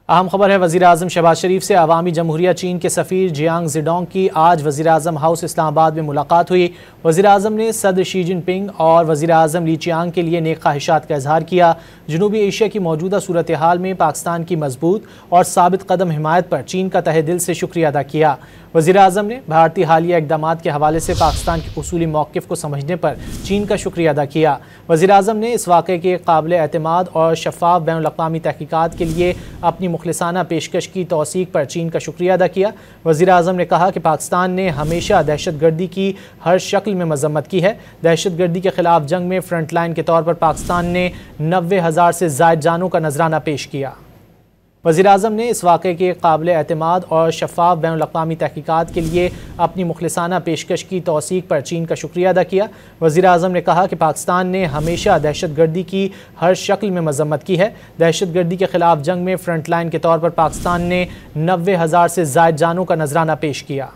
अहम खबर है वज़ीर आज़म शहबाज शरीफ से अवामी जमहूरिया चीन के सफ़ीर जियांग ज़िडोंग की आज वज़ीर आज़म हाउस इस्लामाबाद में मुलाकात हुई। वज़ीर आज़म ने सदर शी जिनपिंग और वज़ीर आज़म ली चियांग के लिए नेक ख्वाहिशात का इजहार किया। जनूबी एशिया की मौजूदा सूरत हाल में पाकिस्तान की मजबूत और साबित कदम हिमायत पर चीन का तहे दिल से शुक्रिया अदा किया। वज़ीर आज़म ने भारतीय हालिया इक़दामात के हवाले से पाकिस्तान के उसूली मौक़िफ़ को समझने पर चीन का शुक्रिया अदा किया। वज़ीर आज़म ने इस वाक़े के काबिल एतमाद और शफ़ाफ़ बैनुल-अक़वामी तहक़ीक़ात के लिए अपनी मुखलिसाना पेशकश की तौसीक़ पर चीन का शुक्रिया अदा किया। वज़ीर आज़म ने कहा कि पाकिस्तान ने हमेशा दहशतगर्दी की हर शक्ल में मज़म्मत की है। दहशतगर्दी के ख़िलाफ़ जंग में फ्रंट लाइन के तौर पर पाकिस्तान ने 90,000 से ज़ायद जानों का नजराना पेश किया। वज़ीर आज़म ने इस वाक़े के काबिल एतमाद और शफ़ाफ़ बैनुल-अक़वामी तहक़ीक़ात के लिए अपनी मुखलिसाना पेशकश की तौसीक़ पर चीन का शुक्रिया अदा किया। वज़ीर आज़म ने कहा कि पाकिस्तान ने हमेशा दहशतगर्दी की हर शक्ल में मज़म्मत की है। दहशतगर्दी के ख़िलाफ़ जंग में फ्रंट लाइन के तौर पर पाकिस्तान ने 90,000 से ज़ायद जानों का नजराना पेश किया।